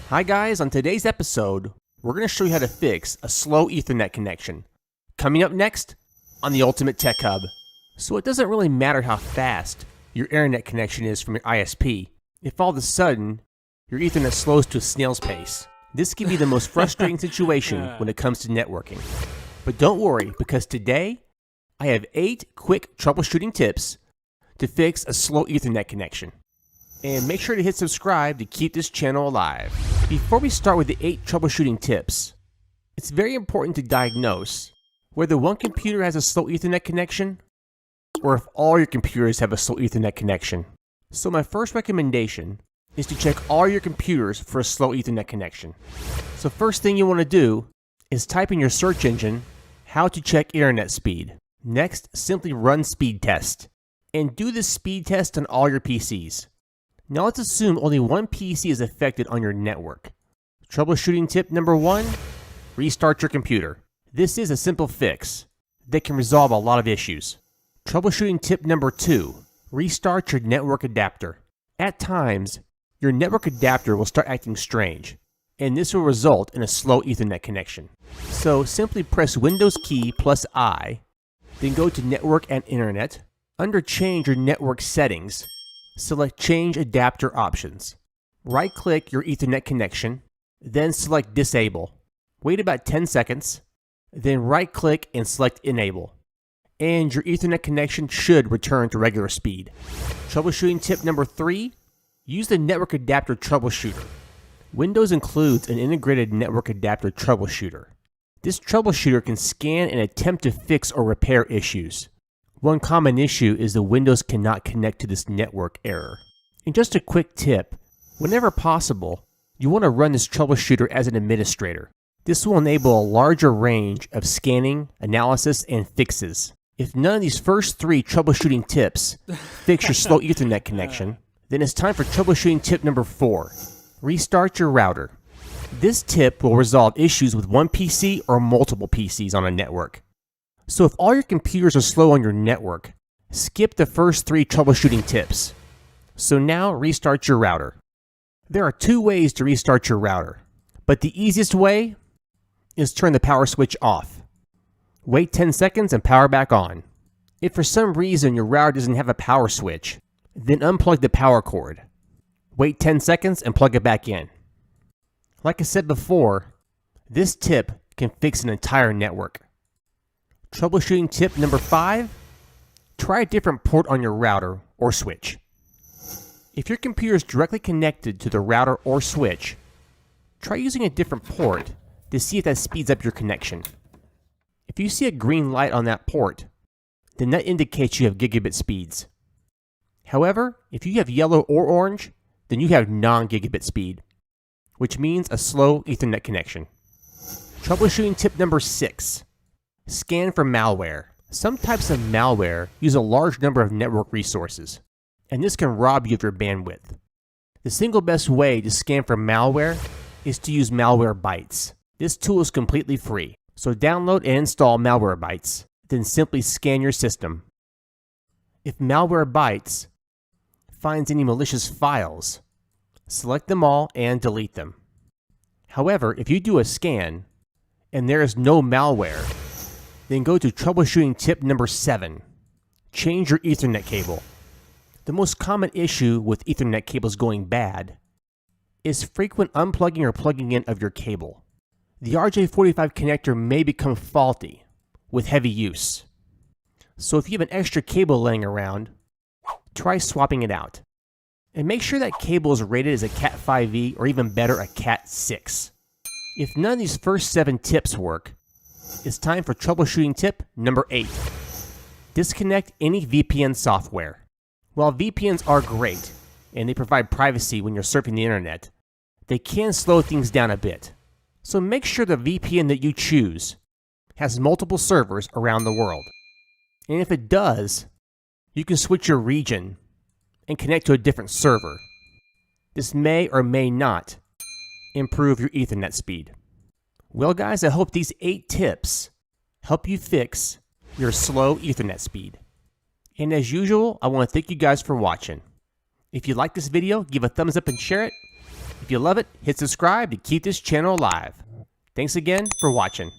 Hi guys, on today's episode, we're going to show you how to fix a slow Ethernet connection. Coming up next on the Ultimate Tech Hub. So it doesn't really matter how fast your internet connection is from your ISP. If all of a sudden, your Ethernet slows to a snail's pace, this can be the most frustrating situation when it comes to networking. But don't worry, because today, I have 8 quick troubleshooting tips to fix a slow Ethernet connection. And make sure to hit subscribe to keep this channel alive. Before we start with the 8 troubleshooting tips, it's very important to diagnose whether one computer has a slow Ethernet connection or if all your computers have a slow Ethernet connection. So my first recommendation is to check all your computers for a slow Ethernet connection. So first thing you want to do is type in your search engine how to check internet speed. Next, simply run speed test and do this speed test on all your PCs. Now let's assume only one PC is affected on your network. Troubleshooting tip number 1, restart your computer. This is a simple fix that can resolve a lot of issues. Troubleshooting tip number 2, restart your network adapter. At times, your network adapter will start acting strange, and this will result in a slow Ethernet connection. So simply press Windows key plus I, then go to Network and Internet. Under Change your network settings, select Change Adapter Options. Right-click your Ethernet connection, then select Disable. Wait about 10 seconds, then right-click and select Enable. And your Ethernet connection should return to regular speed. Troubleshooting tip number 3, use the Network Adapter Troubleshooter. Windows includes an integrated Network Adapter Troubleshooter. This troubleshooter can scan and attempt to fix or repair issues. One common issue is the Windows cannot connect to this network error. And just a quick tip, whenever possible, you want to run this troubleshooter as an administrator. This will enable a larger range of scanning, analysis, and fixes. If none of these first 3 troubleshooting tips fix your slow Ethernet connection, then it's time for troubleshooting tip number 4, restart your router. This tip will resolve issues with one PC or multiple PCs on a network. So if all your computers are slow on your network, skip the first 3 troubleshooting tips. So now restart your router. There are 2 ways to restart your router, but the easiest way is turn the power switch off. Wait 10 seconds and power back on. If for some reason your router doesn't have a power switch, then unplug the power cord. Wait 10 seconds and plug it back in. Like I said before, this tip can fix an entire network. Troubleshooting tip number 5, try a different port on your router or switch. If your computer is directly connected to the router or switch, try using a different port to see if that speeds up your connection. If you see a green light on that port, then that indicates you have gigabit speeds. However, if you have yellow or orange, then you have non-gigabit speed, which means a slow Ethernet connection. Troubleshooting tip number 6. Scan for malware. Some types of malware use a large number of network resources, and this can rob you of your bandwidth. The single best way to scan for malware is to use Malwarebytes. This tool is completely free, so download and install Malwarebytes, then simply scan your system. If Malwarebytes finds any malicious files, select them all and delete them. However, if you do a scan and there is no malware, then go to troubleshooting tip number 7. Change your Ethernet cable. The most common issue with Ethernet cables going bad is frequent unplugging or plugging in of your cable. The RJ45 connector may become faulty with heavy use. So if you have an extra cable laying around, try swapping it out. And make sure that cable is rated as a Cat5e or even better, a Cat6. If none of these first 7 tips work, it's time for troubleshooting tip number 8. Disconnect any VPN software. While VPNs are great, and they provide privacy when you're surfing the internet, they can slow things down a bit. So make sure the VPN that you choose has multiple servers around the world. And if it does, you can switch your region and connect to a different server. This may or may not improve your Ethernet speed. Well guys, I hope these 8 tips help you fix your slow Ethernet speed. And as usual, I want to thank you guys for watching. If you like this video, give a thumbs up and share it. If you love it, hit subscribe to keep this channel alive. Thanks again for watching.